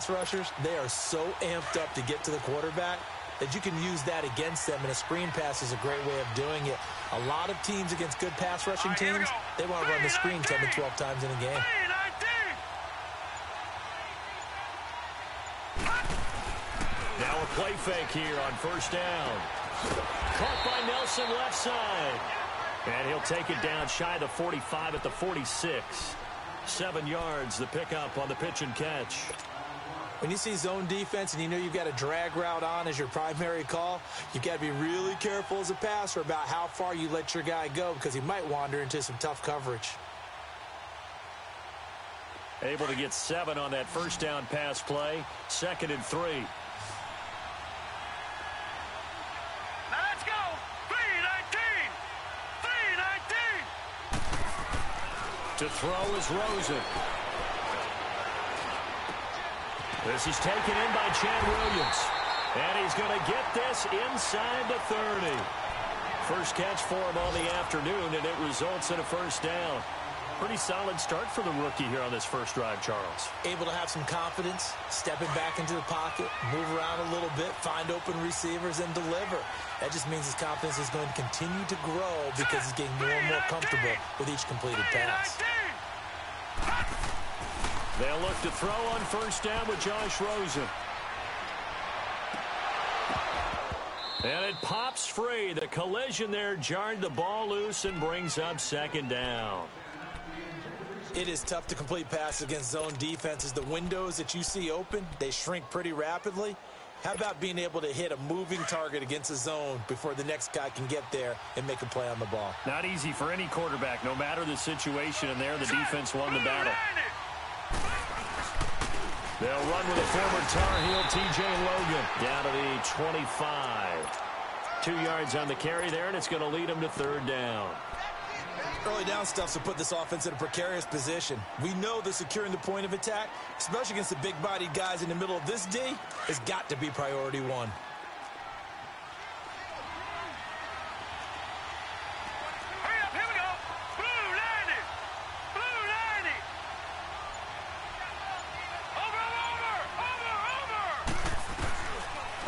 rushers, they are so amped up to get to the quarterback that you can use that against them, and a screen pass is a great way of doing it. A lot of teams against good pass rushing teams, they want to run the screen 10 to 12 times in a game. Now a play fake here on first down. Caught by Nelson left side. And he'll take it down shy of the 45 at the 46. 7 yards, the pickup on the pitch and catch. When you see zone defense and you know you've got a drag route on as your primary call, you've got to be really careful as a passer about how far you let your guy go because he might wander into some tough coverage. Able to get 7 on that first down pass play. 2nd and 3. Now let's go. 3-19. 3-19. To throw is Rosen. This is taken in by Chad Williams. And he's going to get this inside the 30. First catch for him on the afternoon, and it results in a first down. Pretty solid start for the rookie here on this first drive, Charles. Able to have some confidence, stepping back into the pocket, move around a little bit, find open receivers, and deliver. That just means his confidence is going to continue to grow because he's getting more and more comfortable with each completed pass. They'll look to throw on first down with Josh Rosen. And it pops free. The collision there jarred the ball loose and brings up 2nd down. It is tough to complete passes against zone defenses. The windows that you see open, they shrink pretty rapidly. How about being able to hit a moving target against a zone before the next guy can get there and make a play on the ball? Not easy for any quarterback, no matter the situation, and there the defense won the battle. They'll run with a former Tar Heel, T.J. Logan, down to the 25. 2 yards on the carry there, and it's going to lead them to 3rd down. Early down stuff to put this offense in a precarious position. We know that securing the point of attack, especially against the big-bodied guys in the middle of this D, has got to be priority one. Hurry up, here we go. Blue 90. Blue 90. Over.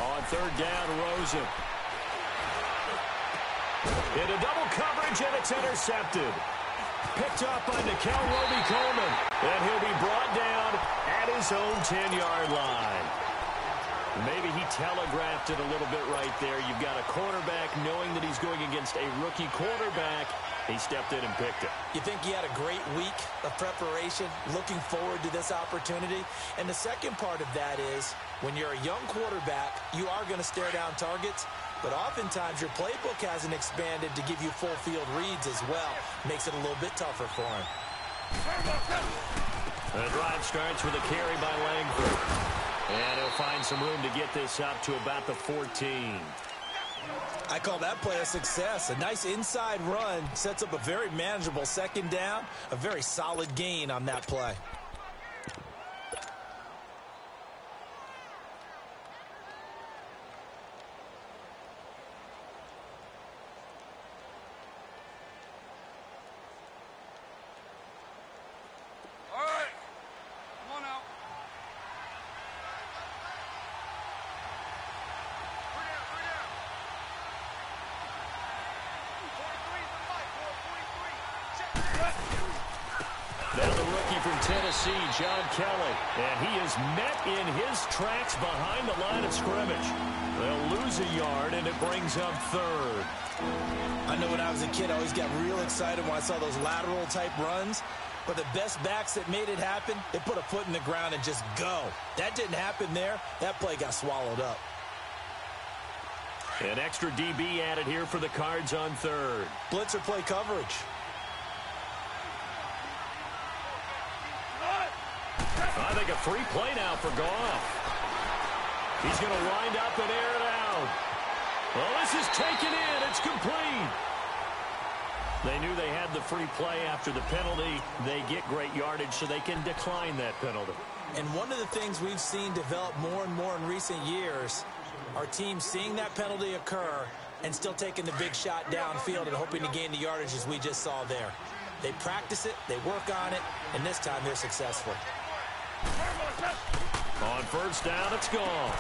On 3rd down, Rosen. Into double coverage, and it's intercepted. Picked up by Nickel Roby-Coleman. And he'll be brought down at his own 10-yard line. Maybe he telegraphed it a little bit right there. You've got a quarterback knowing that he's going against a rookie quarterback. He stepped in and picked it. You think he had a great week of preparation, looking forward to this opportunity. And the second part of that is, when you're a young quarterback, you are going to stare down targets. But oftentimes your playbook hasn't expanded to give you full field reads as well. Makes it a little bit tougher for him. The drive starts with a carry by Langford. And he'll find some room to get this up to about the 14. I call that play a success. A nice inside run sets up a very manageable 2nd down. A very solid gain on that play. Now the rookie from Tennessee, John Kelly. And he is met in his tracks behind the line of scrimmage. They'll lose a yard, and it brings up 3rd. I know when I was a kid, I always got real excited when I saw those lateral-type runs. But the best backs that made it happen, they put a foot in the ground and just go. That didn't happen there. That play got swallowed up. An extra DB added here for the Cards on 3rd. Blitzer play coverage. I think a free play now for Goff. He's going to wind up and air it out. Well, this is taken in. It's complete. They knew they had the free play after the penalty. They get great yardage, so they can decline that penalty. And one of the things we've seen develop more and more in recent years are teams seeing that penalty occur and still taking the big shot downfield and hoping to gain the yardage as we just saw there. They practice it, they work on it, and this time they're successful. On first down. It's gone.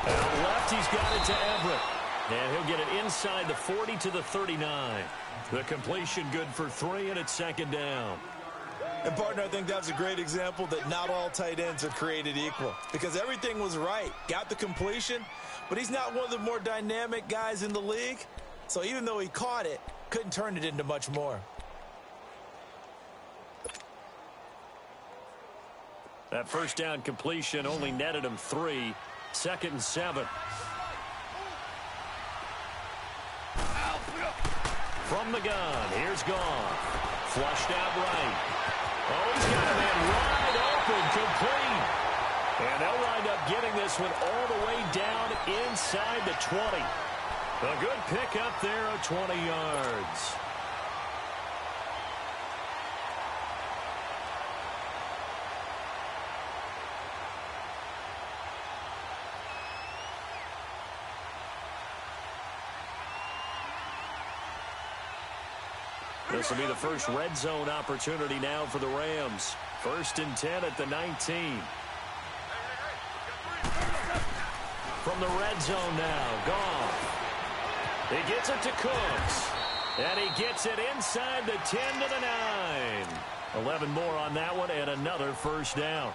Out left, he's got it to Everett. And he'll get it inside the 40 to the 39. The completion good for 3, and it's second down. And, partner, I think that's a great example that not all tight ends are created equal. Because everything was right. Got the completion, but he's not one of the more dynamic guys in the league. So even though he caught it, couldn't turn it into much more. That first down completion only netted him 3. 2nd and 7. From the gun, here's Goff. Flushed out right. Oh, he's got a man wide open, complete. And they'll wind up getting this one all the way down inside the 20. A good pick up there of 20 yards. This will be the first red zone opportunity now for the Rams. 1st and 10 at the 19. From the red zone now, Goff. He gets it to Cooks. And he gets it inside the 10 to the 9. 11 more on that one and another first down.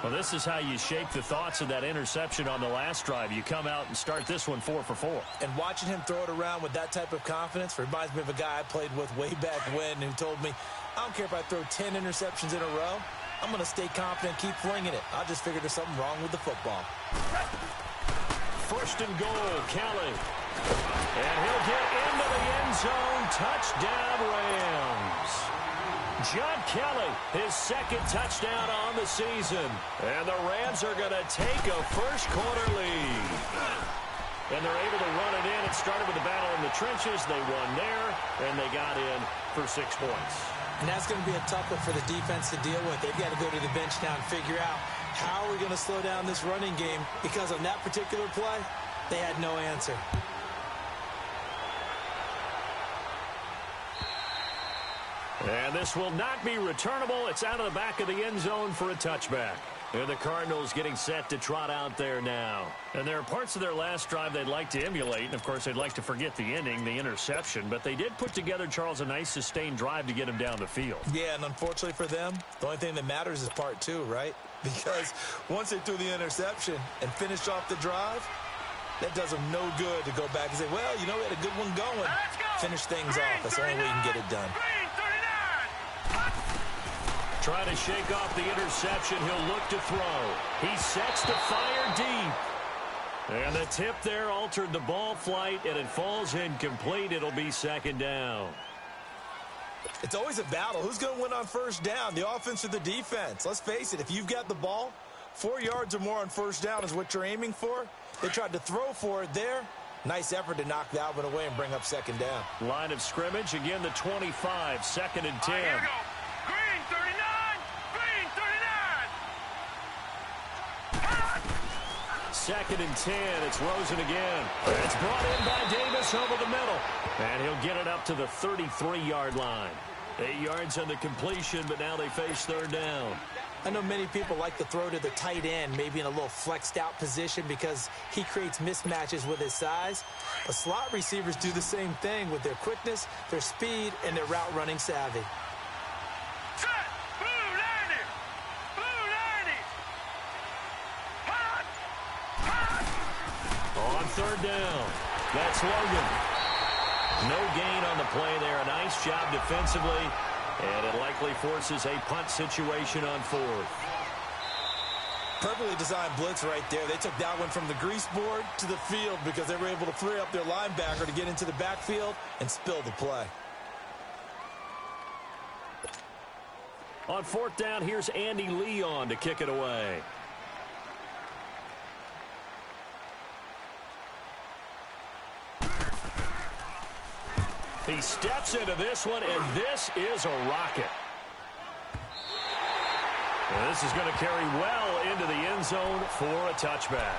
Well, this is how you shape the thoughts of that interception on the last drive. You come out and start this one 4 for 4. And watching him throw it around with that type of confidence reminds me of a guy I played with way back when who told me, I don't care if I throw 10 interceptions in a row. I'm going to stay confident, keep flinging it. I just figured there's something wrong with the football. 1st and goal, Kelly. And he'll get into the end zone. Touchdown, Rams. John Kelly, his 2nd touchdown on the season. And the Rams are going to take a first-quarter lead. And they're able to run it in. It started with a battle in the trenches. They won there, and they got in for 6 points. And that's going to be a tough one for the defense to deal with. They've got to go to the bench now and figure out how are we going to slow down this running game, because on that particular play, they had no answer. And this will not be returnable. It's out of the back of the end zone for a touchback. And the Cardinals getting set to trot out there now. And there are parts of their last drive they'd like to emulate. And, of course, they'd like to forget the ending, the interception. But they did put together, Charles, a nice sustained drive to get him down the field. Yeah, and unfortunately for them, the only thing that matters is part 2, right? Because once they threw the interception and finished off the drive, that does them no good to go back and say, well, you know, we had a good one going. Finish things off. That's the only way you can get it done. Trying to shake off the interception. He'll look to throw. He sets to fire deep. And the tip there altered the ball flight, and it falls incomplete. It'll be 2nd down. It's always a battle. Who's going to win on first down, the offense or the defense? Let's face it, if you've got the ball, 4 yards or more on first down is what you're aiming for. They tried to throw for it there. Nice effort to knock that one away and bring up 2nd down. Line of scrimmage, again the 25, 2nd and 10. Here we go. Green 39, green 39. 2nd and 10. It's Rosen again. It's brought in by Davis over the middle. And he'll get it up to the 33-yard line. 8 yards on the completion, but now they face 3rd down. I know many people like to throw to the tight end, maybe in a little flexed out position because he creates mismatches with his size. But slot receivers do the same thing with their quickness, their speed, and their route running savvy. Set. Blue 90. Blue 90. Hot. Hot. On 3rd down, that's Logan. No gain on the play there. A nice job defensively. And it likely forces a punt situation on 4th. Perfectly designed blitz right there. They took that one from the grease board to the field because they were able to free up their linebacker to get into the backfield and spill the play. On 4th down, here's Andy Leon to kick it away. He steps into this one, and this is a rocket. And this is going to carry well into the end zone for a touchback.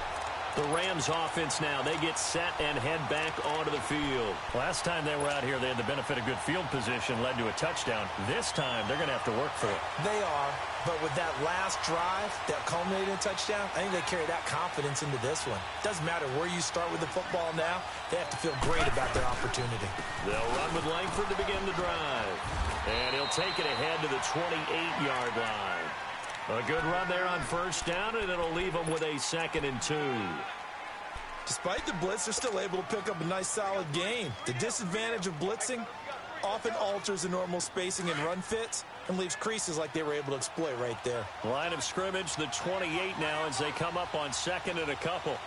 The Rams offense now, they get set and head back onto the field. Last time they were out here, they had the benefit of good field position, led to a touchdown. This time, they're going to have to work for it. They are, but with that last drive that culminated in a touchdown, I think they carry that confidence into this one. Doesn't matter where you start with the football now, they have to feel great about their opportunity. They'll run with Langford to begin the drive. And he'll take it ahead to the 28-yard line. A good run there on first down, and it'll leave them with a 2nd and 2. Despite the blitz, they're still able to pick up a nice, solid gain. The disadvantage of blitzing often alters the normal spacing and run fits and leaves creases like they were able to exploit right there. Line of scrimmage, the 28 now as they come up on 2nd and a couple.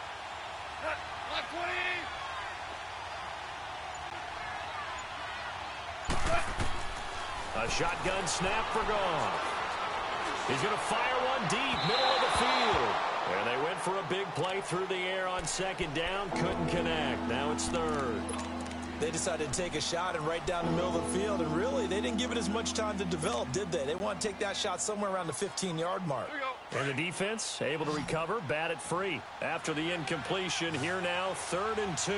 A shotgun snap for Goff. He's going to fire one deep, middle of the field. And they went for a big play through the air on 2nd down. Couldn't connect. Now it's 3rd. They decided to take a shot and right down the middle of the field. And really, they didn't give it as much time to develop, did they? They want to take that shot somewhere around the 15-yard mark. And the defense able to recover, bat it free. After the incompletion, here now, 3rd and 2.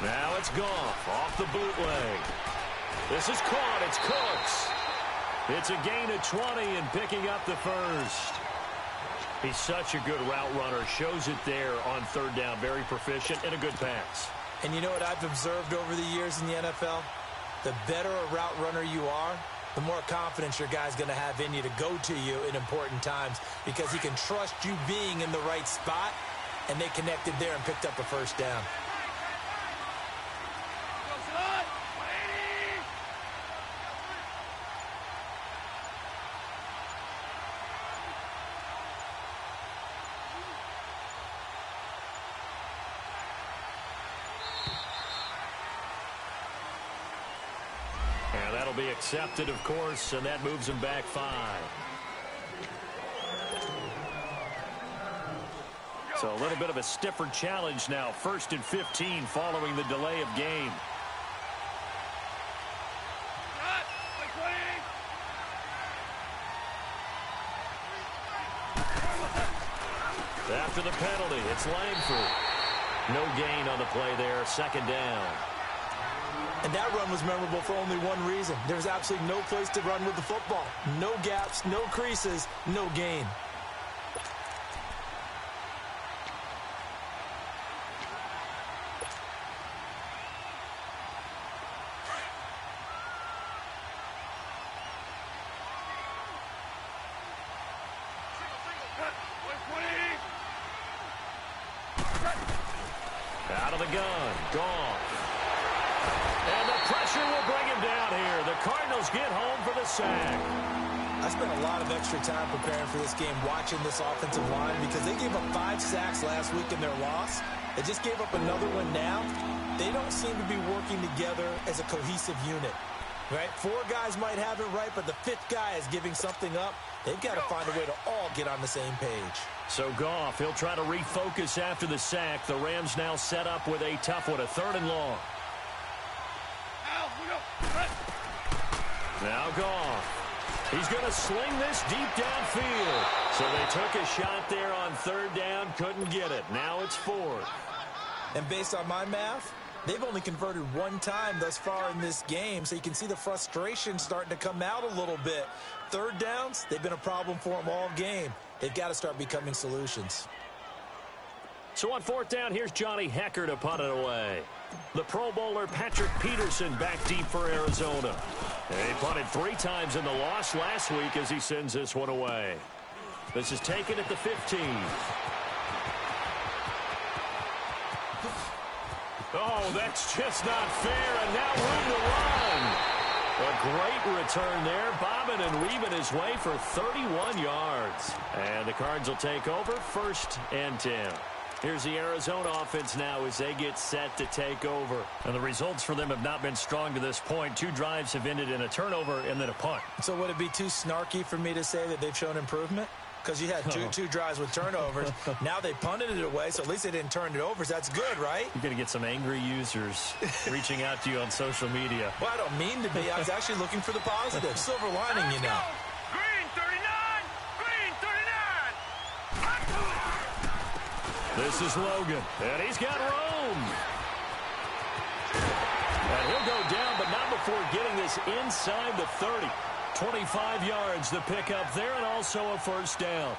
Now it's Goff off the bootleg. This is caught. It's Cooks. It's a gain of 20 and picking up the first. He's such a good route runner. Shows it there on 3rd down. Very proficient and a good pass. And you know what I've observed over the years in the NFL? The better a route runner you are, the more confidence your guy's going to have in you to go to you in important times because he can trust you being in the right spot, and they connected there and picked up a first down. Be accepted, of course, and that moves him back 5. So a little bit of a stiffer challenge now. 1st and 15 following the delay of game. After the penalty, it's Langford. No gain on the play there. 2nd down. And that run was memorable for only one reason. There's absolutely no place to run with the football. No gaps, no creases, no gain. Out of the gun, Goff. And the pressure will bring him down here. The Cardinals get home for the sack. I spent a lot of extra time preparing for this game watching this offensive line because they gave up 5 sacks last week in their loss. They just gave up another one now. They don't seem to be working together as a cohesive unit. Right? 4 guys might have it right, but the 5th guy is giving something up. They've got to find a way to all get on the same page. So Goff, he'll try to refocus after the sack. The Rams now set up with a tough one, a 3rd and long. Now Goff. He's going to sling this deep downfield. So they took a shot there on 3rd down, couldn't get it. Now it's 4th. And based on my math, they've only converted 1 time thus far in this game, so you can see the frustration starting to come out a little bit. 3rd downs, they've been a problem for them all game. They've got to start becoming solutions. So on 4th down, here's Johnny Hecker to punt it away. The Pro Bowler Patrick Peterson back deep for Arizona. And he punted 3 times in the loss last week as he sends this one away. This is taken at the 15. Oh, that's just not fair, and now room to run. A great return there, bobbing and weaving his way for 31 yards. And the Cards will take over, 1st and 10. Here's the Arizona offense now as they get set to take over. And the results for them have not been strong to this point. 2 drives have ended in a turnover and then a punt. So would it be too snarky for me to say that they've shown improvement? Because you had two drives with turnovers. Now they punted it away, so at least they didn't turn it over. So that's good, right? You're going to get some angry users reaching out to you on social media. Well, I don't mean to be. I was actually looking for the positive. Silver lining, you know. Green 39! Green 39! This is Logan, and he's got room. And he'll go down, but not before getting this inside the 30. 25 yards the pickup there, and also a first down.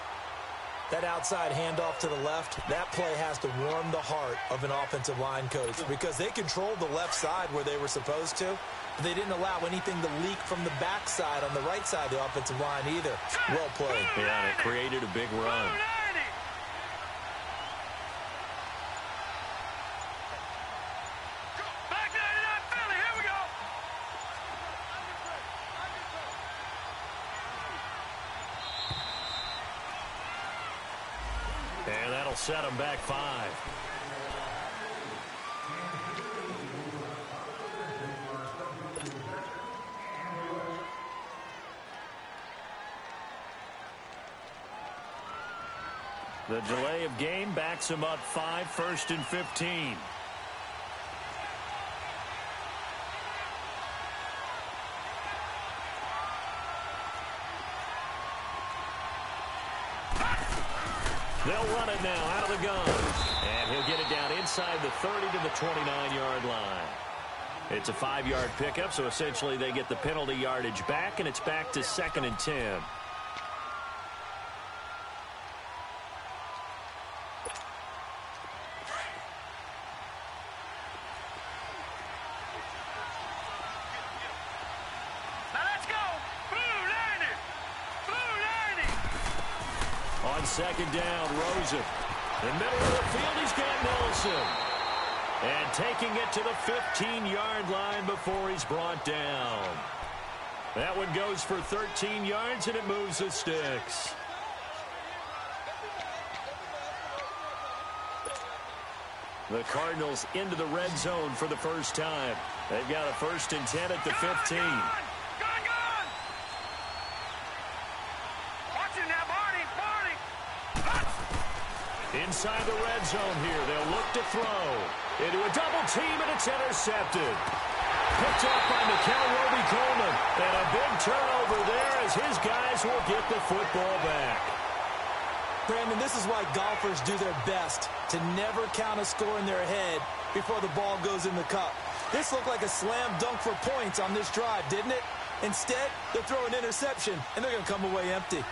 That outside handoff to the left, that play has to warm the heart of an offensive line coach because they controlled the left side where they were supposed to, but they didn't allow anything to leak from the backside on the right side of the offensive line either. Well played. Yeah, it created a big run. And that'll set them back 5. The delay of game backs him up 5, 1st and 15. They'll run it now out of the gun. And he'll get it down inside the 30 to the 29-yard line. It's a 5-yard pickup, so essentially they get the penalty yardage back, and it's back to 2nd and 10. On 2nd down, Rosen. In the middle of the field, he's got Nelson. And taking it to the 15-yard line before he's brought down. That one goes for 13 yards, and it moves the sticks. The Cardinals into the red zone for the first time. They've got a 1st and 10 at the 15. Inside the red zone here. They'll look to throw. Into a double team, and it's intercepted. Picked up by Roby-Coleman. And a big turnover there as his guys will get the football back. Brandon, this is why golfers do their best to never count a score in their head before the ball goes in the cup. This looked like a slam dunk for points on this drive, didn't it? Instead, they'll throw an interception, and they're going to come away empty.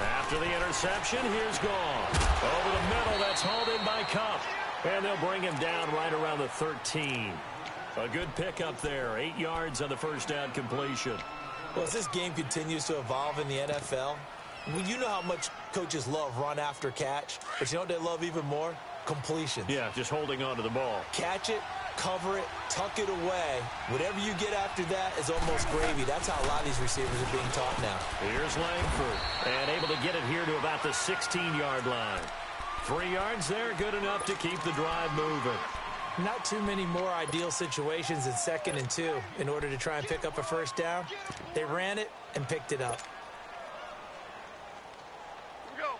After the interception, here's gone. Over the middle, that's hauled in by Cup. And they'll bring him down right around the 13. A good pickup there. 8 yards on the first down completion. Well, as this game continues to evolve in the NFL, you know how much coaches love run after catch, but you know what they love even more? Completions. Yeah, just holding on to the ball. Catch it, cover it, tuck it away. Whatever you get after that is almost gravy. That's how a lot of these receivers are being taught now. Here's Langford, and able to get it here to about the 16-yard line. 3 yards there, good enough to keep the drive moving. Not too many more ideal situations in 2nd and 2 in order to try and pick up a first down. They ran it and picked it up.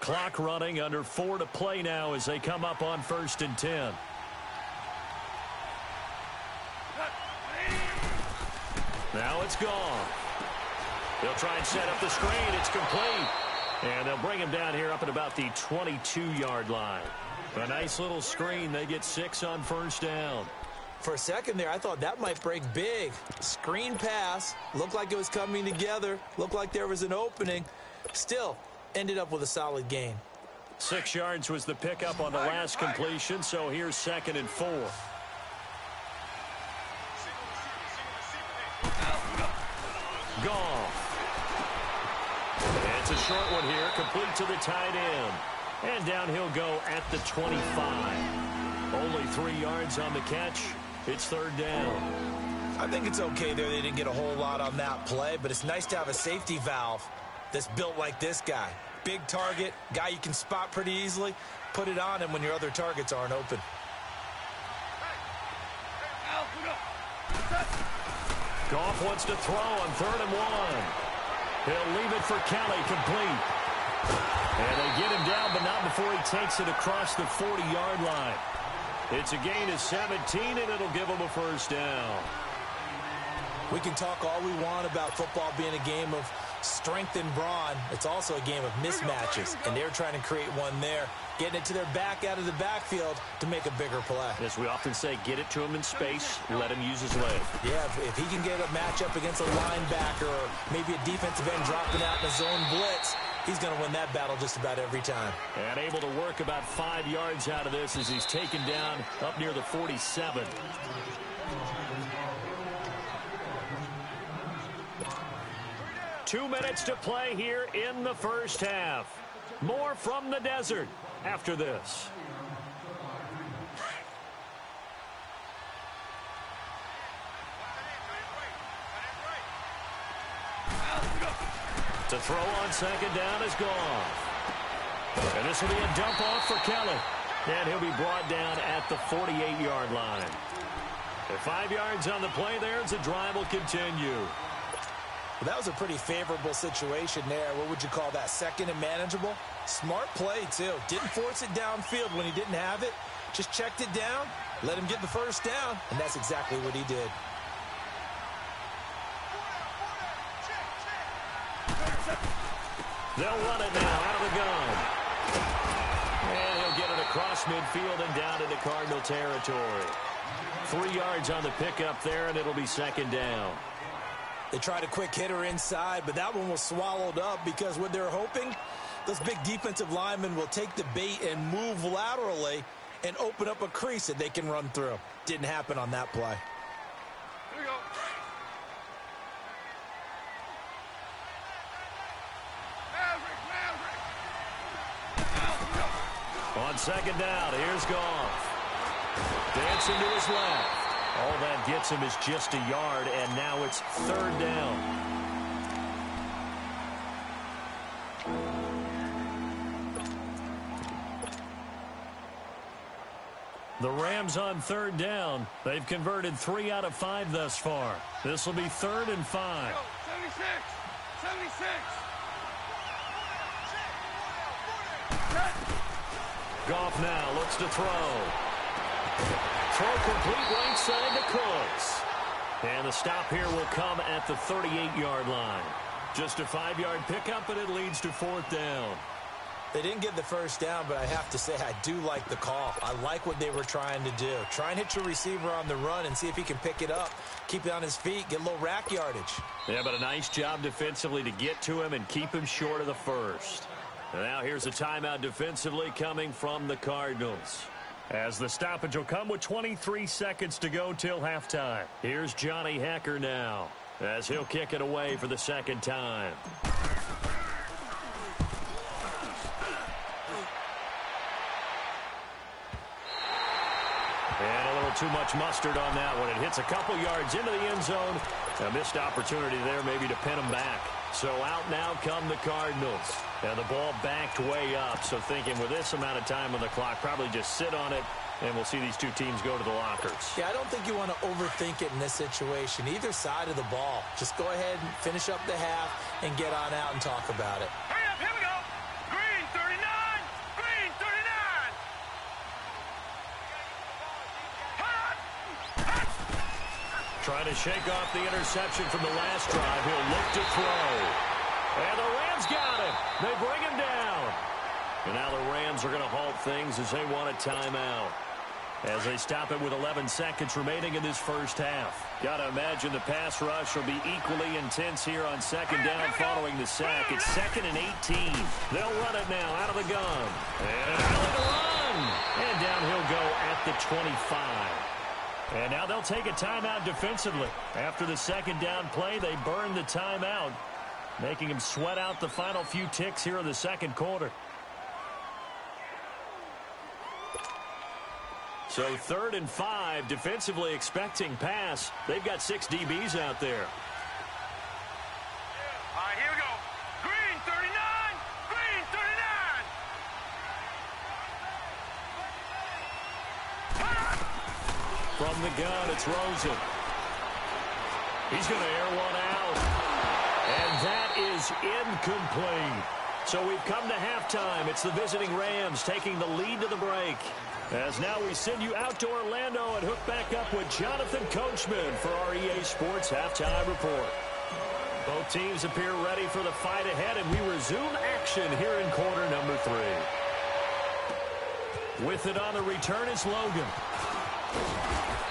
Clock running, under 4 to play now as they come up on 1st and 10. Now it's gone. They'll try and set up the screen. It's complete. And they'll bring him down here up at about the 22-yard line. A nice little screen. They get 6 on 1st down. For a second there, I thought that might break big. Screen pass. Looked like it was coming together. Looked like there was an opening. Still, ended up with a solid gain. 6 yards was the pickup on the last completion, so here's 2nd and 4. Goff. It's a short one here, complete to the tight end. And down he'll go at the 25. Only 3 yards on the catch. It's 3rd down. I think it's okay there. They didn't get a whole lot on that play, but it's nice to have a safety valve that's built like this guy. Big target, guy you can spot pretty easily. Put it on him when your other targets aren't open. Goff wants to throw on 3rd and 1. He'll leave it for Kelly, complete. And they get him down, but not before he takes it across the 40-yard line. It's a gain of 17, and it'll give him a first down. We can talk all we want about football being a game of strength and brawn. It's also a game of mismatches, and they're trying to create one there, getting it to their back out of the backfield to make a bigger play. As we often say, get it to him in space, let him use his leg. Yeah, if he can get a matchup against a linebacker or maybe a defensive end dropping out in a zone blitz, he's going to win that battle just about every time. And able to work about 5 yards out of this as he's taken down up near the 47. Two minutes to play here in the first half. More from the desert after this. To throw on second down is gone. And this will be a dump off for Kelly. And he'll be brought down at the 48-yard line. And 5 yards on the play there as the drive will continue. Well, that was a pretty favorable situation there. What would you call that? Second and manageable? Smart play, too. Didn't force it downfield when he didn't have it. Just checked it down, let him get the first down, and that's exactly what he did. They'll run it now out of the gun. And he'll get it across midfield and down into Cardinal territory. 3 yards on the pickup there, and it'll be second down. They tried a quick hitter inside, but that one was swallowed up because what they're hoping, those big defensive linemen will take the bait and move laterally and open up a crease that they can run through. Didn't happen on that play. Here we go. On second down, here's Goff. Dancing to his left. All that gets him is just a yard, and now it's third down. The Rams on third down. They've converted 3 out of 5 thus far. This will be 3rd and 5. 76. 76. Goff now looks to throw. Throw complete right side to Cooks. And the stop here will come at the 38-yard line. Just a 5-yard pickup, and it leads to 4th down. They didn't get the first down, but I have to say I do like the call. I like what they were trying to do. Try and hit your receiver on the run and see if he can pick it up, keep it on his feet, get a little rack yardage. Yeah, but a nice job defensively to get to him and keep him short of the first. And now here's a timeout defensively coming from the Cardinals. As the stoppage will come with 23 seconds to go till halftime. Here's Johnny Hekker now as he'll kick it away for the second time. And a little too much mustard on that one. It hits a couple yards into the end zone. A missed opportunity there maybe to pin him back. So out now come the Cardinals. And the ball backed way up. So thinking with this amount of time on the clock, probably just sit on it, and we'll see these two teams go to the lockers. Yeah, I don't think you want to overthink it in this situation. Either side of the ball. Just go ahead and finish up the half and get on out and talk about it. Hurry up, here we go. Green 39. Green 39. Hot. Hot. Trying to shake off the interception from the last drive. He'll look to throw. And the Rams got him. They bring him down. And now the Rams are going to halt things as they want a timeout. As they stop it with 11 seconds remaining in this first half. Got to imagine the pass rush will be equally intense here on second down following the sack. It's 2nd and 18. They'll run it now out of the gun. And Allen to run. And down he'll go at the 25. And now they'll take a timeout defensively. After the second down play, they burn the timeout, making him sweat out the final few ticks here in the second quarter. So 3rd and 5, defensively expecting pass. They've got 6 DBs out there. All right, here we go. Green 39. Green 39. From the gun, it's Rosen. He's going to air one out. And that is incomplete. So we've come to halftime. It's the visiting Rams taking the lead to the break. As now we send you out to Orlando and hook back up with Jonathan Coachman for our EA Sports Halftime Report. Both teams appear ready for the fight ahead, and we resume action here in quarter number 3. With it on the return is Logan.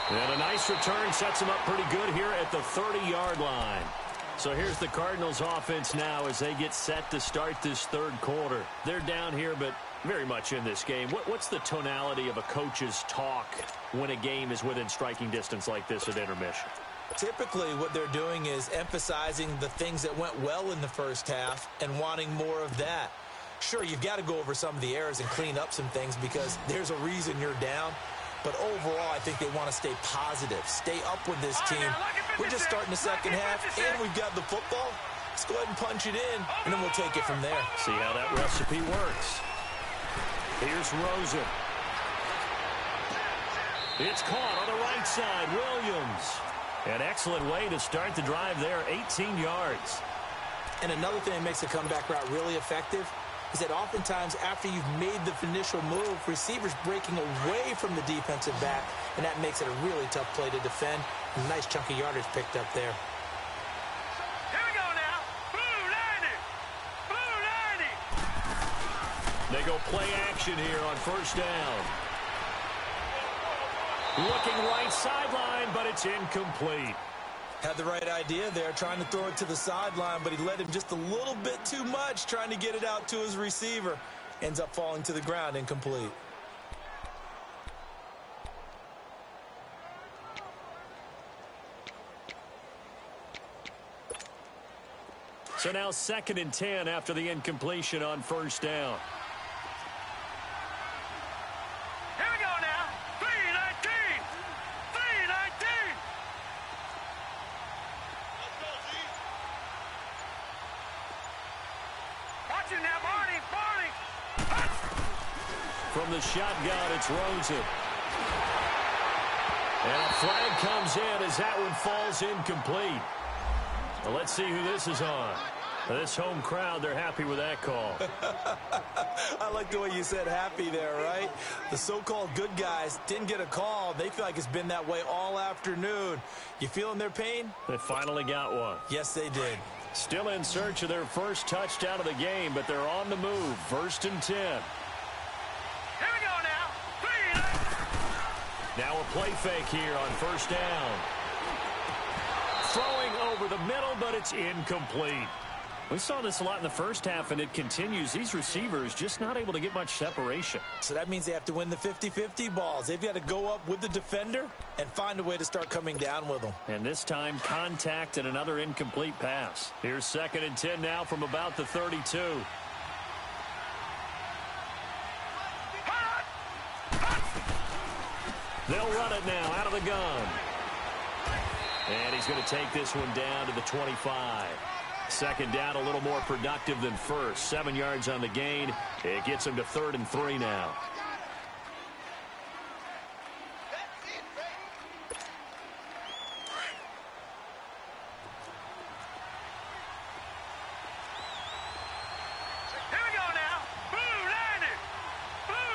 And a nice return sets him up pretty good here at the 30-yard line. So here's the Cardinals offense now as they get set to start this third quarter. They're down here, but very much in this game. What's the tonality of a coach's talk when a game is within striking distance like this at intermission? Typically, what they're doing is emphasizing the things that went well in the first half and wanting more of that. Sure, you've got to go over some of the errors and clean up some things because there's a reason you're down. But overall, I think they want to stay positive, stay up with this team. We're just starting the second half, and we've got the football. Let's go ahead and punch it in, and then we'll take it from there. See how that recipe works. Here's Rosen. It's caught on the right side. Williams. An excellent way to start the drive there, 18 yards. And another thing that makes the comeback route really effective is that oftentimes after you've made the initial move, receivers breaking away from the defensive back, and that makes it a really tough play to defend. A nice chunk of yardage picked up there. Here we go now. Blue 90. Blue 90. They go play action here on first down. Looking right sideline, but it's incomplete. Had the right idea there, trying to throw it to the sideline, but he led him just a little bit too much, trying to get it out to his receiver. Ends up falling to the ground, incomplete. So now 2nd and 10 after the incompletion on first down. Here we go now. 319. 319. Watch him now, Barney. Barney. From the shotgun, it's Rosen. And a flag comes in as that one falls incomplete. Well, let's see who this is on. This home crowd, they're happy with that call. I like the way you said happy there, right? The so-called good guys didn't get a call. They feel like it's been that way all afternoon. You feeling their pain? They finally got one. Yes, they did. Still in search of their first touchdown of the game, but they're on the move. 1st and 10. Here we go now. 319. Now a play fake here on first down. Throwing over the middle, but it's incomplete. We saw this a lot in the first half, and it continues. These receivers just not able to get much separation. So that means they have to win the 50-50 balls. They've got to go up with the defender and find a way to start coming down with them. And this time, contact and another incomplete pass. Here's 2nd and 10 now from about the 32. They'll run it now out of the gun. And he's going to take this one down to the 25. 2nd down, a little more productive than first. 7 yards on the gain. It gets him to 3rd and 3 now. Here we go now. Blue 90. Blue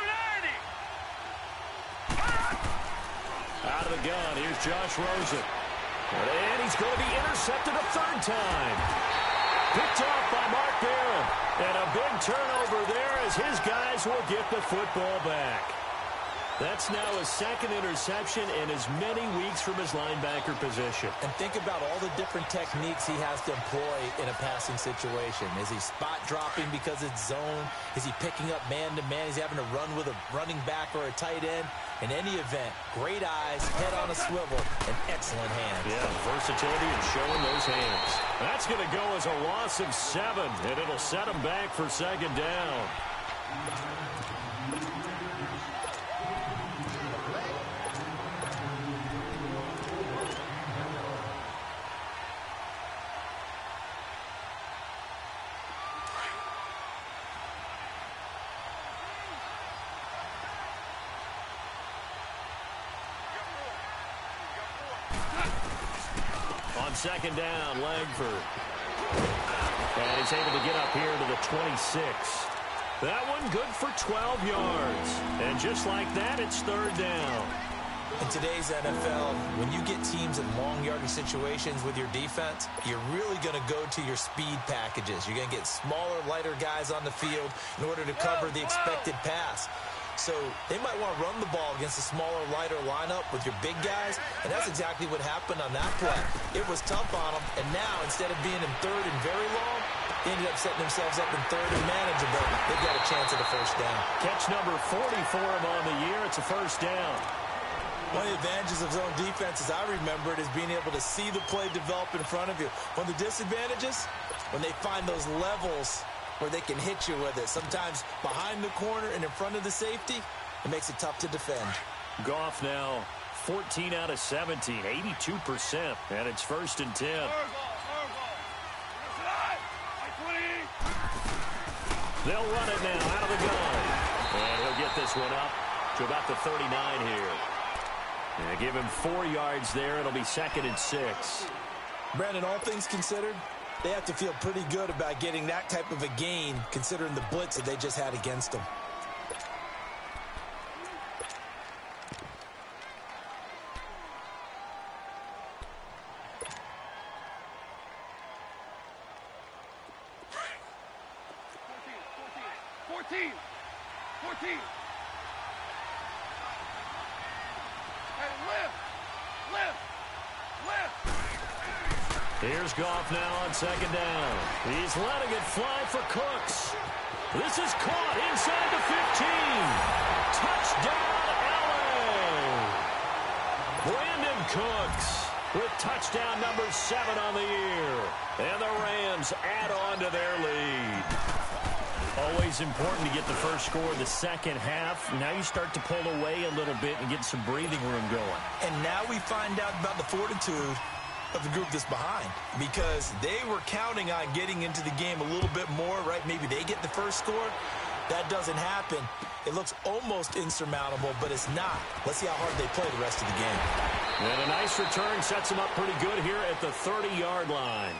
90. Out of the gun, here's Josh Rosen. And he's going to be intercepted a 3rd time. Picked off by Mark Barron. And a big turnover there as his guys will get the football back. That's now his 2nd interception in as many weeks from his linebacker position. And think about all the different techniques he has to employ in a passing situation. Is he spot dropping because it's zone? Is he picking up man-to-man? He's having to run with a running back or a tight end. In any event, great eyes, head on a swivel, and excellent hands. Yeah, versatility and showing those hands. That's going to go as a loss of 7, and it'll set him back for 2nd down. On 2nd down, Langford. And he's able to get up here to the 26. That one good for 12 yards. And just like that, it's 3rd down. In today's NFL, when you get teams in long yardage situations with your defense, you're really going to go to your speed packages. You're going to get smaller, lighter guys on the field in order to cover the expected pass. So they might want to run the ball against a smaller, lighter lineup with your big guys, and that's exactly what happened on that play. It was tough on them, and now instead of being in third and very long, they ended up setting themselves up in third and manageable. They've got a chance at a first down. Catch number 40 for him on the year. It's a first down. One of the advantages of zone defense, as I remember it, is being able to see the play develop in front of you. One of the disadvantages, when they find those levels where they can hit you with it, sometimes behind the corner and in front of the safety, it makes it tough to defend. Goff now 14 out of 17, 82%, and it's first and 10. They'll run it now out of the gun. And he'll get this one up to about the 39 here. And give him 4 yards there. It'll be second and 6. Brandon, all things considered, they have to feel pretty good about getting that type of a gain considering the blitz that they just had against them. Here's Goff now on second down. He's letting it fly for Cooks. This is caught inside the 15. Touchdown, LA! Brandon Cooks with touchdown number 7 on the year. And the Rams add on to their lead. Always important to get the first score of the second half. Now you start to pull away a little bit and get some breathing room going. And now we find out about the fortitude of the group that's behind, because they were counting on getting into the game a little bit more, right? Maybe they get the first score. That doesn't happen. It looks almost insurmountable, but it's not. Let's see how hard they play the rest of the game. And a nice return sets them up pretty good here at the 30-yard line.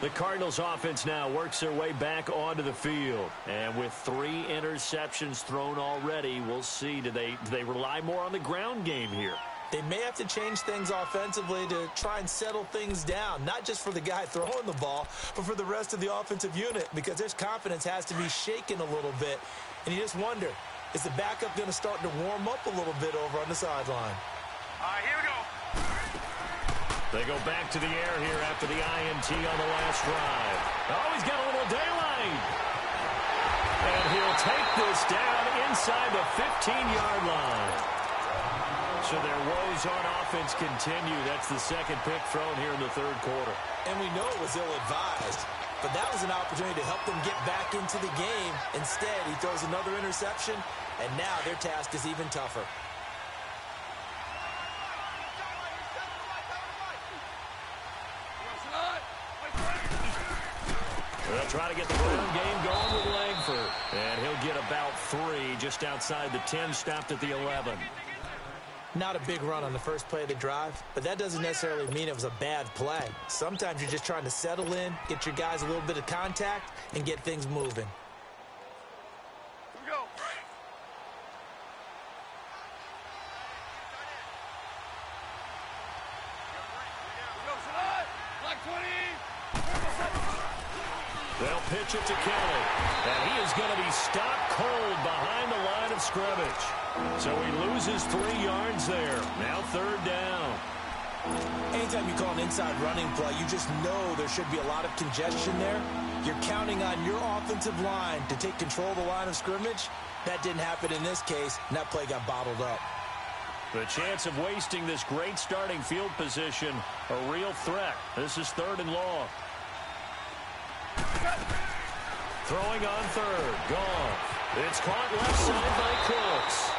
The Cardinals offense now works their way back onto the field. And with 3 interceptions thrown already, we'll see. Do they rely more on the ground game here? They may have to change things offensively to try and settle things down, not just for the guy throwing the ball, but for the rest of the offensive unit, because their confidence has to be shaken a little bit. And you just wonder, is the backup going to start to warm up a little bit over on the sideline? All right, here we go. They go back to the air here after the INT on the last drive. Oh, he's got a little daylight. And he'll take this down inside the 15-yard line. So their woes on offense continue. That's the second pick thrown here in the third quarter. And we know it was ill-advised, but that was an opportunity to help them get back into the game. Instead, he throws another interception, and now their task is even tougher. They'll try to get the run game going with Langford. And he'll get about 3 just outside the 10, stopped at the 11. Not a big run on the first play of the drive, but that doesn't necessarily mean it was a bad play. Sometimes you're just trying to settle in, get your guys a little bit of contact, and get things moving. Here we go. Black 20. They'll pitch it to Kelly. And he is going to be stopped cold behind the line of scrimmage. So he loses 3 yards there. Now third down. Anytime you call an inside running play, you just know there should be a lot of congestion there. You're counting on your offensive line to take control of the line of scrimmage. That didn't happen in this case, and that play got bottled up. The chance of wasting this great starting field position, a real threat. This is third and long. Throwing on third. Gone. It's caught left side by Cooks.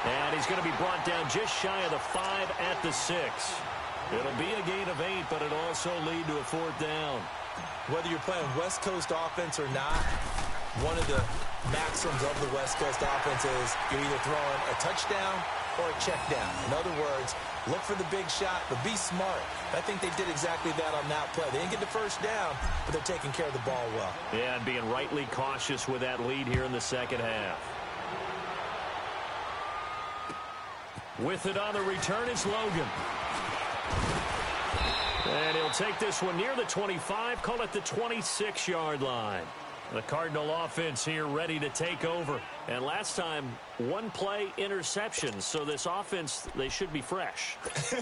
And he's going to be brought down just shy of the 5 at the 6. It'll be a gain of 8, but it'll also lead to a 4th down. Whether you're playing West Coast offense or not, one of the maxims of the West Coast offense is you're either throwing a touchdown or a check down. In other words, look for the big shot, but be smart. I think they did exactly that on that play. They didn't get the first down, but they're taking care of the ball well. Yeah, and being rightly cautious with that lead here in the second half. With it on the return is Logan. And he'll take this one near the 25, call it the 26-yard line. The Cardinal offense here ready to take over. And last time, one-play interception. So this offense, they should be fresh.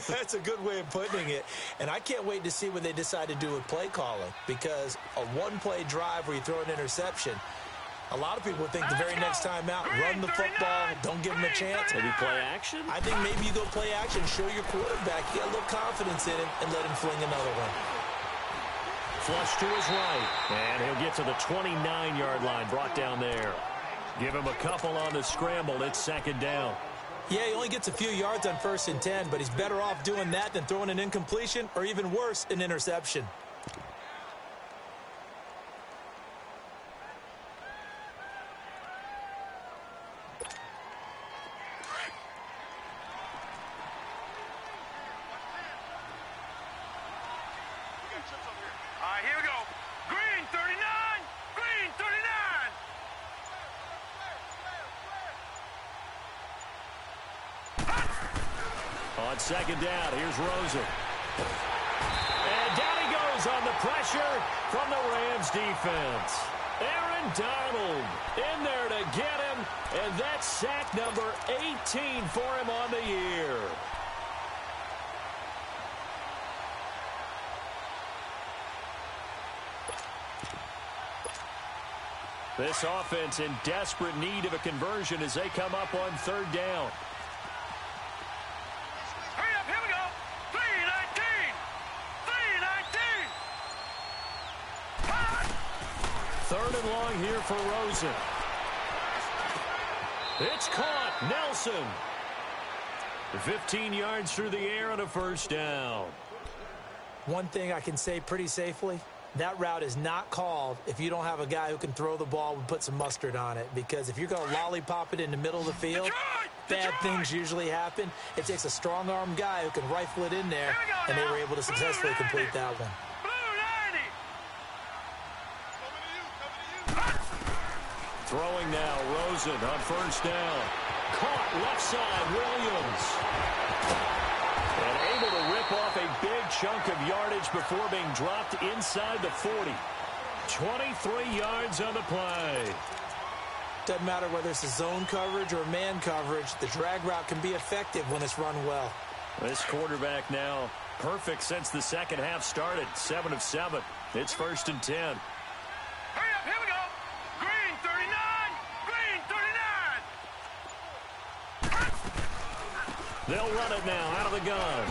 That's a good way of putting it. And I can't wait to see what they decide to do with play calling. Because a one-play drive where you throw an interception, a lot of people think the very next time out, run the football, don't give them a chance. Maybe play action? I think maybe you go play action, show your quarterback, get a little confidence in him, and let him fling another one. Flush to his right, and he'll get to the 29-yard line, brought down there. Give him a couple on the scramble. It's second down. Yeah, he only gets a few yards on 1st and 10, but he's better off doing that than throwing an incompletion or even worse, an interception. All right, here we go. Green 39. Green 39. On second down, here's Rosen. And down he goes on the pressure from the Rams defense. Aaron Donald in there to get him, and that's sack number 18 for him on the year. This offense in desperate need of a conversion as they come up on third down. Hurry up, here we go. 319. 319. Third and long here for Rosen. It's caught. Nelson. 15 yards through the air on a first down. One thing I can say pretty safely, that route is not called if you don't have a guy who can throw the ball and put some mustard on it. Because if you're going to lollipop it in the middle of the field, bad things usually happen. It takes a strong-arm guy who can rifle it in there, and they were able to successfully complete that one. Throwing now, Rosen on first down. Caught left side, Williams. And able to rip off a big chunk of yardage before being dropped inside the 40. 23 yards on the play. Doesn't matter whether it's a zone coverage or man coverage, the drag route can be effective when it's run well. This quarterback now perfect since the second half started. 7 of 7. It's 1st and 10. Hurry up, here we go. Green 39. Green 39. They'll run it now out of the gun.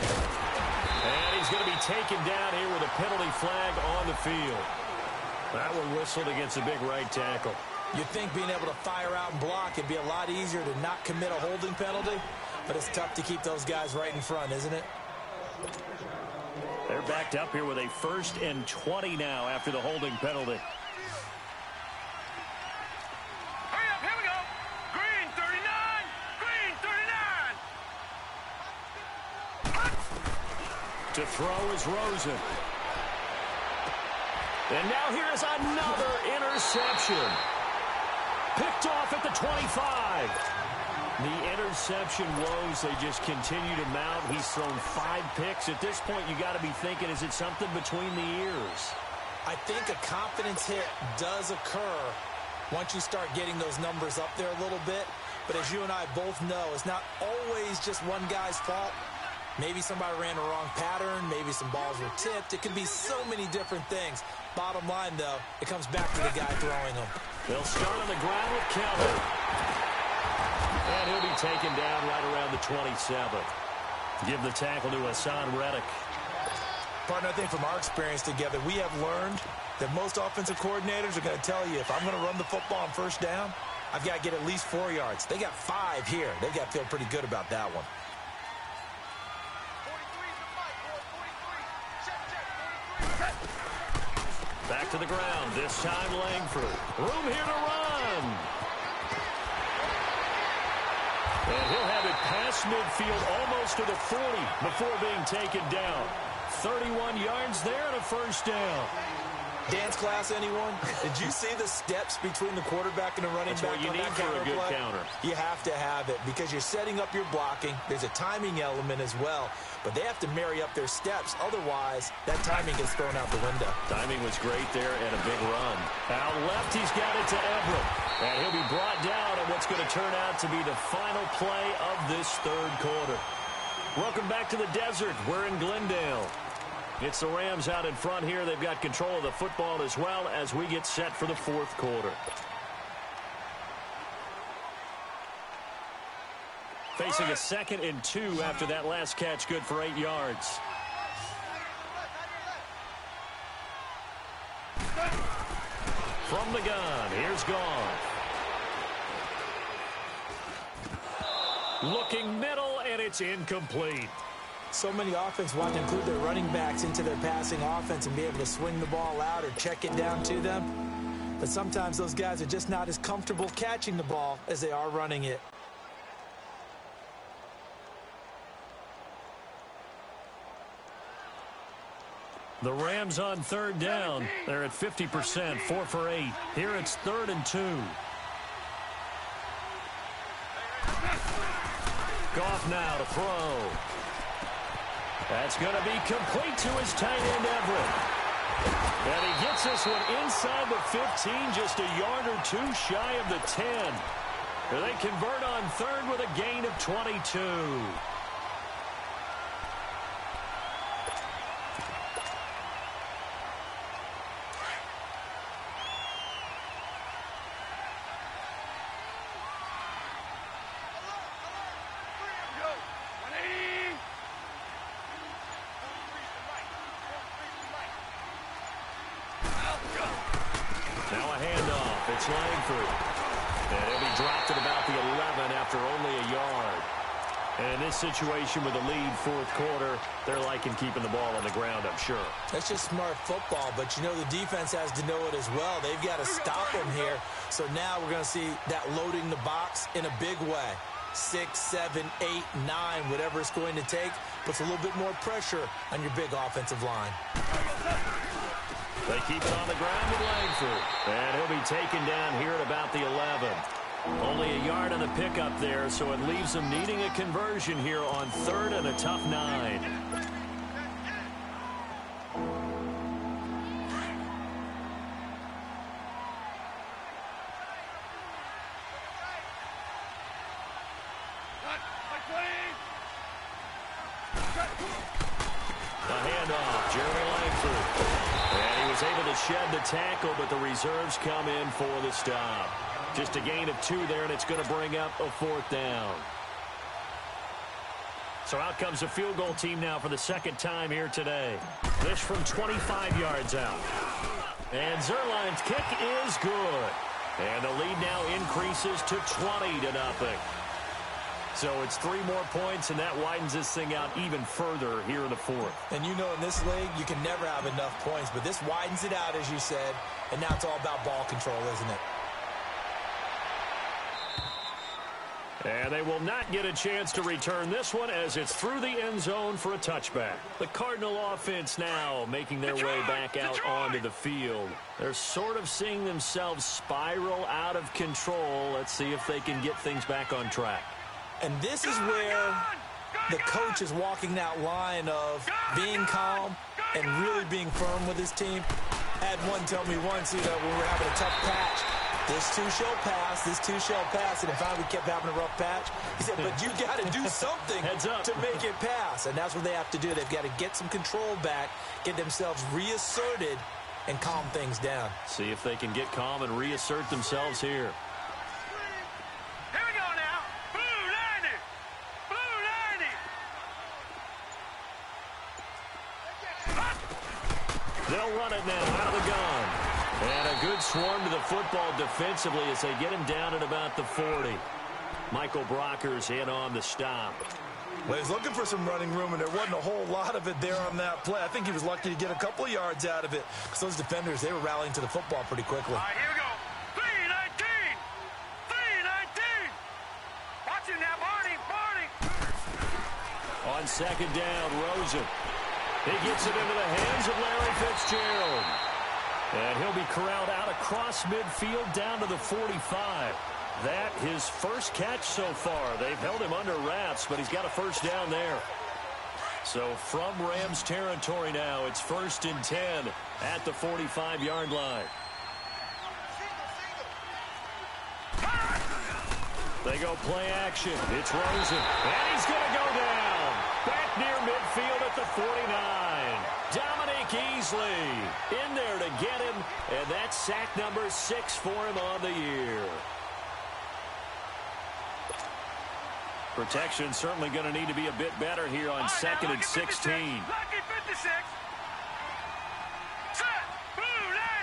And he's going to be taken down here with a penalty flag on the field. That one whistled against a big right tackle. You'd think being able to fire out and block would be a lot easier to not commit a holding penalty, but it's tough to keep those guys right in front, isn't it? They're backed up here with a 1st and 20 now after the holding penalty. Hurry up, here we go. Green 39. Green 39. To throw is Rosen. And now here is another interception. Picked off at the 25. The interception woes, they just continue to mount. He's thrown 5 picks. At this point, you got to be thinking, is it something between the ears? I think a confidence hit does occur once you start getting those numbers up there a little bit. But as you and I both know, it's not always just one guy's fault. Maybe somebody ran a wrong pattern. Maybe some balls were tipped. It can be so many different things. Bottom line, though, it comes back to the guy throwing them. They'll start on the ground with Kelly. And he'll be taken down right around the 27. Give the tackle to Hassan Reddick. Partner, I think from our experience together, we have learned that most offensive coordinators are going to tell you, if I'm going to run the football on first down, I've got to get at least 4 yards. They got 5 here. They've got to feel pretty good about that one. Back to the ground, this time Langford. Room here to run. And he'll have it past midfield almost to the 40 before being taken down. 31 yards there and a first down. Dance class, anyone? Did you see the steps between the quarterback and the running That's back what you on need that for a good play? counter. You have to have it because you're setting up your blocking. There's a timing element as well, but they have to marry up their steps. Otherwise, that timing gets thrown out the window. Timing was great there and a big run. Out left, he's got it to Everett. And he'll be brought down on what's going to turn out to be the final play of this third quarter. Welcome back to the desert. We're in Glendale. It's the Rams out in front here. They've got control of the football as well as we get set for the fourth quarter. Facing a 2nd and 2 after that last catch, good for 8 yards. From the gun, here's Goff. Looking middle, and it's incomplete. So many offenses want to include their running backs into their passing offense and be able to swing the ball out or check it down to them. But sometimes those guys are just not as comfortable catching the ball as they are running it. The Rams on third down. They're at 50%, 4 for 8. Here it's 3rd and 2. Goff now to throw. That's going to be complete to his tight end, Everett. And he gets this one inside the 15, just a yard or two shy of the 10. They convert on third with a gain of 22. Langford. And he'll be dropped at about the 11 after only a yard. And in this situation with the lead fourth quarter, they're liking keeping the ball on the ground, I'm sure. That's just smart football, but you know the defense has to know it as well. They've got to stop them here. So now we're going to see that loading the box in a big way. 6, 7, 8, 9, whatever it's going to take, puts a little bit more pressure on your big offensive line. They keep it on the ground with Langford. And he'll be taken down here at about the 11. Only a yard on the pickup there, so it leaves them needing a conversion here on third and a tough 9. Shed the tackle, but the reserves come in for the stop. Just a gain of 2 there, and it's going to bring up a 4th down. So out comes the field goal team now for the 2nd time here today. This from 25 yards out. And Zerline's kick is good. And the lead now increases to 20-0. So it's 3 more points, and that widens this thing out even further here in the 4th. And you know in this league, you can never have enough points, but this widens it out, as you said, and now it's all about ball control, isn't it? And they will not get a chance to return this one as it's through the end zone for a touchback. The Cardinal offense now making their way back out onto the field. They're sort of seeing themselves spiral out of control. Let's see if they can get things back on track. And this is where the coach is walking that line of being calm and really being firm with his team. I had one tell me once, when we were having a tough patch, this too shall pass, this too shall pass. And finally we kept having a rough patch. He said, but you got to do something to make it pass. And that's what they have to do. They've got to get some control back, get themselves reasserted, and calm things down. See if they can get calm and reassert themselves here. They'll run it now out of the gun. And a good swarm to the football defensively as they get him down at about the 40. Michael Brockers in on the stop. Well, he's looking for some running room, and there wasn't a whole lot of it there on that play. I think he was lucky to get a couple of yards out of it because those defenders, they were rallying to the football pretty quickly. All right, here we go. 3-19. 3-19. Watch it now, Barney. On 2nd down, Rosen. He gets it into the hands of Larry Fitzgerald. And he'll be corralled out across midfield down to the 45. That his first catch so far. They've held him under wraps, but he's got a first down there. So from Rams territory now, it's 1st and 10 at the 45-yard line. They go play action. It's Rosen. And he's going to go down. Back near midfield at the 49. Dominique Easley in there to get him. And that's sack number 6 for him on the year. Protection certainly going to need to be a bit better here on 2nd and 16. Lucky 56. Set. Blue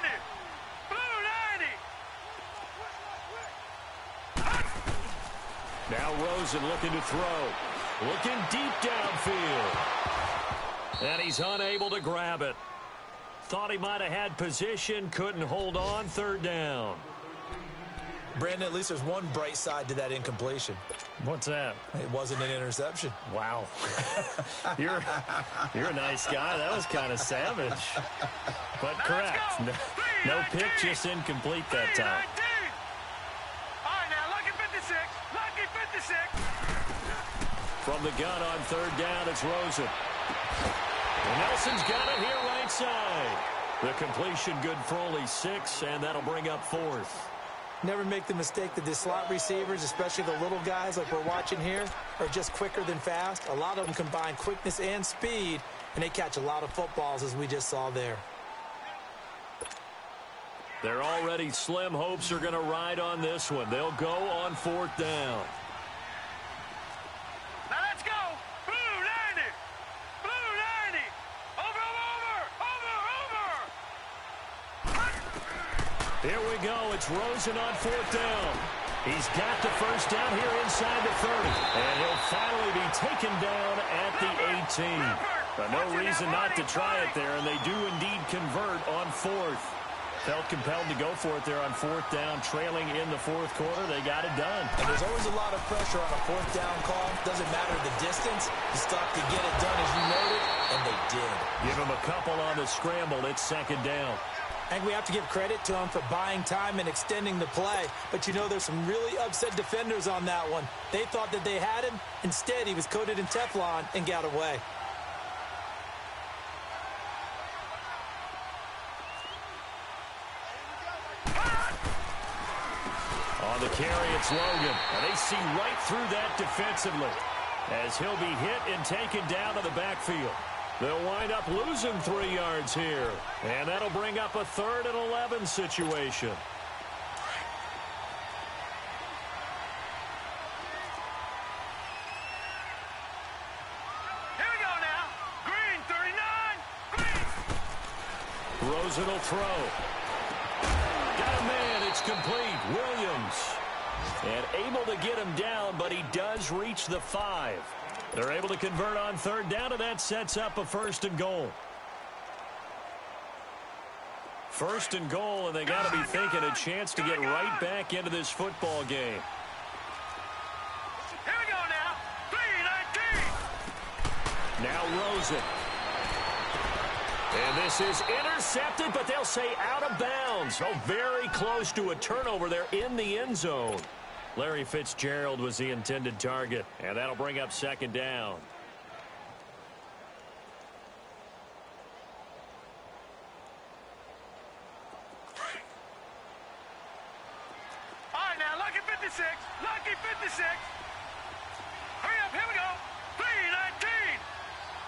90. Blue 90. Now Rosen looking to throw. Looking deep downfield. And he's unable to grab it. Thought he might have had position. Couldn't hold on. 3rd down. Brandon, at least there's one bright side to that incompletion. What's that? It wasn't an interception. Wow. You're a nice guy. That was kind of savage. But correct. No pitch, just incomplete that time. All right, now, lucky 56. Lucky 56. From the gun on 3rd down, it's Rosen. And Nelson's got it here right side. The completion good for only 6, and that'll bring up 4th. Never make the mistake that the slot receivers, especially the little guys like we're watching here, are just quicker than fast. A lot of them combine quickness and speed, and they catch a lot of footballs, as we just saw there. They're already slim hopes are going to ride on this one. They'll go on 4th down. Now let's go. Blue 90. Blue 90. Over. Here we go. It's Rosen on 4th down. He's got the first down here inside the 30. And he'll finally be taken down at the 18. But no reason not to try it there, and they do indeed convert on 4th. Felt compelled to go for it there on 4th down, trailing in the 4th quarter. They got it done. And there's always a lot of pressure on a 4th down call. Doesn't matter the distance. You stop to get it done, as you noted, and they did. Give him a couple on the scramble. It's 2nd down. I think we have to give credit to him for buying time and extending the play. But, you know, there's some really upset defenders on that one. They thought that they had him. Instead, he was coated in Teflon and got away. On the carry, it's Logan. And they see right through that defensively as he'll be hit and taken down to the backfield. They'll wind up losing 3 yards here. And that'll bring up a 3rd and 11 situation. Here we go now. Green 39. Green. Rosen will throw. Got a man. It's complete. Williams. And able to get him down, but he does reach the 5. They're able to convert on 3rd down, and that sets up a 1st and goal. 1st and goal, and they got to be thinking a chance to get right back into this football game. Here we go now. 3-19. Now Rosen. And this is intercepted, but they'll say out of bounds. Oh, very close to a turnover there in the end zone. Larry Fitzgerald was the intended target, and that'll bring up 2nd down. All right, now, lucky 56. Lucky 56. Hurry up, here we go. 3-19.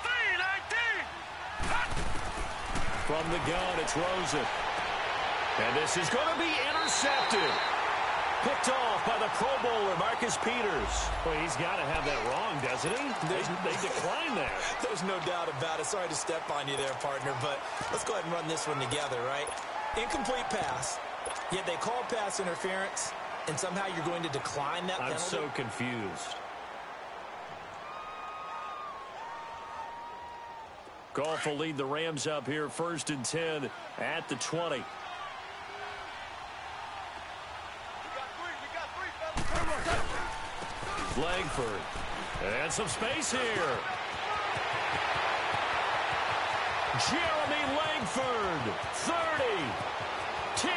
3-19. From the gun, it's Rosen. And this is going to be intercepted. Picked off by the Pro Bowler, Marcus Peters. Well, he's got to have that wrong, doesn't he? They declined that. There's no doubt about it. Sorry to step on you there, partner, but let's go ahead and run this one together, right? Incomplete pass, yet they call pass interference, and somehow you're going to decline that penalty? I'm so confused. Goff will lead the Rams up here, 1st and 10 at the 20. Langford. And some space here. Jeremy Langford, 30, 10,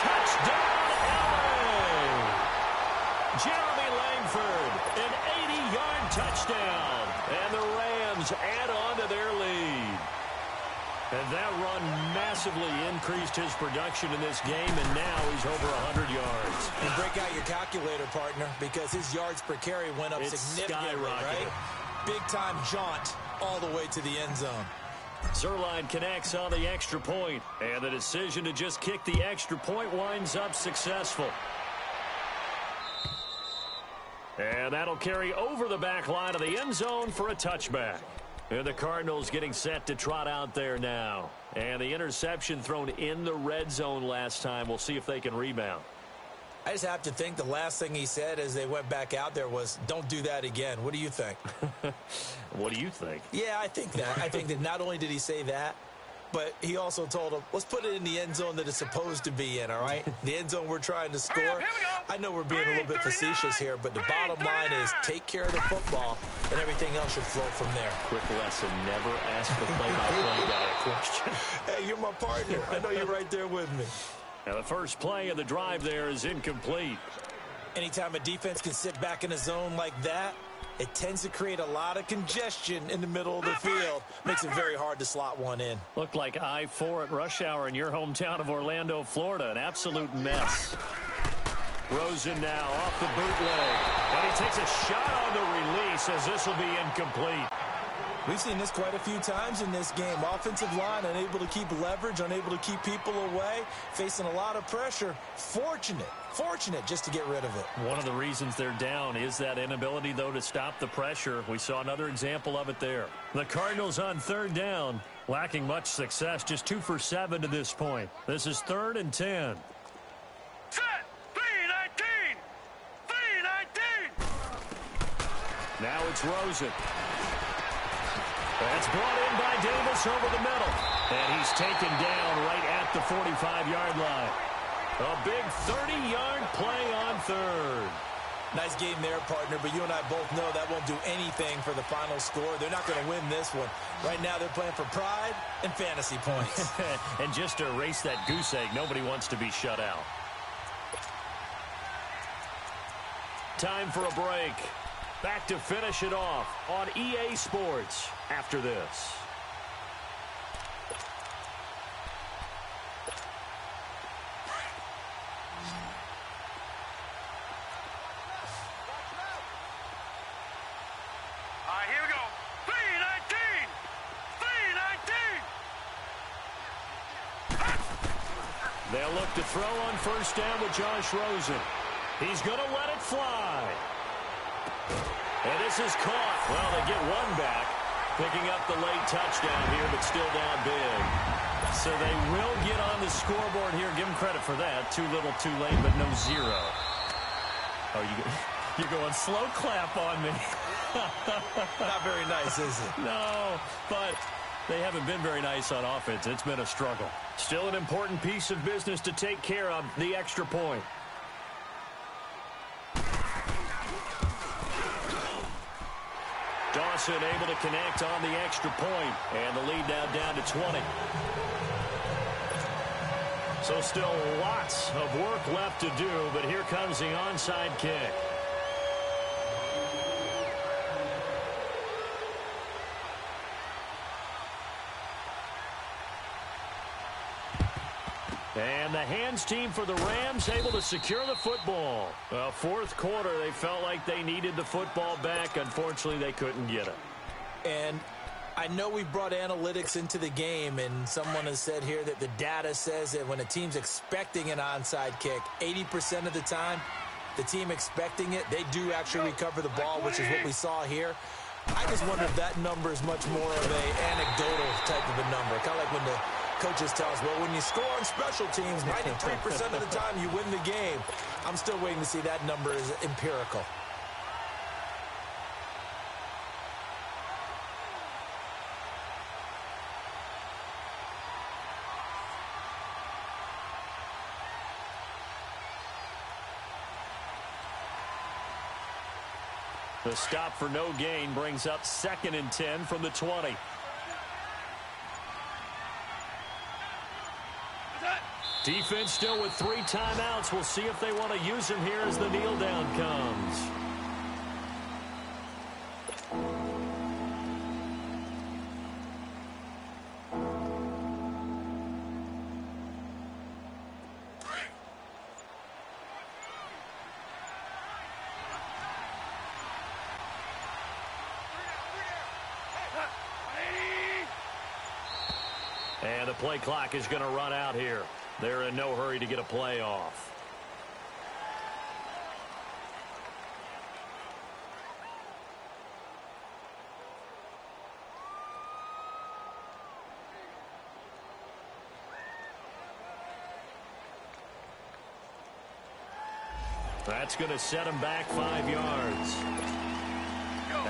touchdown LA. Jeremy Langford, an 80-yard touchdown, and the Rams add on to their lead. And that run massively increased his production in this game, and now he's over 100 yards. And break out your calculator, partner, because his yards per carry went up significantly, right? Big-time jaunt all the way to the end zone. Zuerlein connects on the extra point, and the decision to just kick the extra point winds up successful. And that'll carry over the back line of the end zone for a touchback. And the Cardinals getting set to trot out there now. And the interception thrown in the red zone last time. We'll see if they can rebound. I just have to think the last thing he said as they went back out there was, don't do that again. What do you think? What do you think? Yeah, I think that. I think that not only did he say that, but he also told him, let's put it in the end zone that it's supposed to be in, all right? The end zone we're trying to score. I know we're being a little bit facetious here, but the bottom line is take care of the football, and everything else should flow from there. Quick lesson, never ask the play-by-play guy a question. Hey, you're my partner. I know you're right there with me. Now the first play of the drive there is incomplete. Anytime a defense can sit back in a zone like that, it tends to create a lot of congestion in the middle of the field. Makes it very hard to slot one in. Looked like I-4 at rush hour in your hometown of Orlando, Florida. An absolute mess. Rosen now off the bootleg. And he takes a shot on the release as this will be incomplete. We've seen this quite a few times in this game. Offensive line unable to keep leverage, unable to keep people away, facing a lot of pressure. Fortunate just to get rid of it. One of the reasons they're down is that inability, though, to stop the pressure. We saw another example of it there. The Cardinals on third down, lacking much success, just 2 for 7 to this point. This is 3rd and 10. Set. 3-19. 3-19. Now it's Rosen. That's brought in by Davis over the middle. And he's taken down right at the 45-yard line. A big 30-yard play on third. Nice game there, partner, but you and I both know that won't do anything for the final score. They're not going to win this one. Right now they're playing for pride and fantasy points. And just to erase that goose egg, nobody wants to be shut out. Time for a break. Back to finish it off on EA Sports after this. Here we go. 3-19. 3-19. They'll look to throw on first down with Josh Rosen. He's going to let it fly. And this is caught. Well, they get one back, picking up the late touchdown here, but still down big. So they will get on the scoreboard here. Give them credit for that. Too little, too late, but no zero. Oh, you're going slow clap on me. Not very nice, is it? No, but they haven't been very nice on offense. It's been a struggle. Still an important piece of business to take care of, the extra point. Dawson able to connect on the extra point, and the lead now down to 20. So still lots of work left to do, but here comes the onside kick. And the hands team for the Rams able to secure the football. Well, fourth quarter, they felt like they needed the football back. Unfortunately, they couldn't get it. And I know we brought analytics into the game, and someone has said here that the data says that when a team's expecting an onside kick, 80% of the time, the team expecting it, they do actually recover the ball, which is what we saw here. I just wonder if that number is much more of a anecdotal type of a number, kind of like when the coaches tell us, well, when you score on special teams, 93% of the time you win the game. I'm still waiting to see that number is empirical. The stop for no gain brings up 2nd and 10 from the 20. Defense still with 3 timeouts. We'll see if they want to use them here as the kneel down comes. And the play clock is going to run out here. They're in no hurry to get a play off. That's going to set them back 5 yards.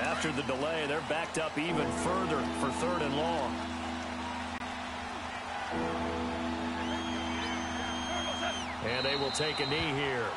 After the delay, they're backed up even further for 3rd and long. And they will take a knee here.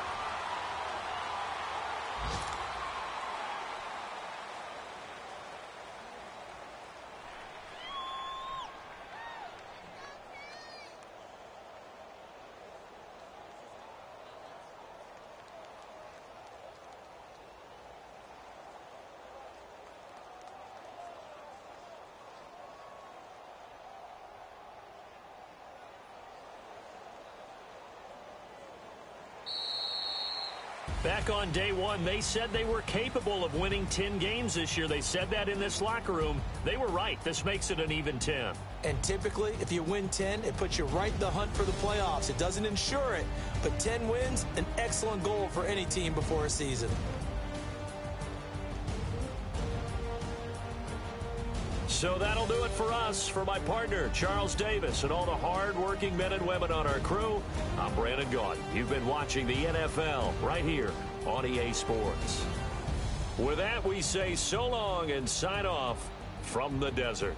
Back on day 1, they said they were capable of winning 10 games this year. They said that in this locker room. They were right. This makes it an even 10. And typically, if you win 10, it puts you right in the hunt for the playoffs. It doesn't ensure it, but 10 wins, an excellent goal for any team before a season. So that'll do it for us. For my partner, Charles Davis, and all the hard-working men and women on our crew, I'm Brandon Gaudin. You've been watching the NFL right here on EA Sports. With that, we say so long and sign off from the desert.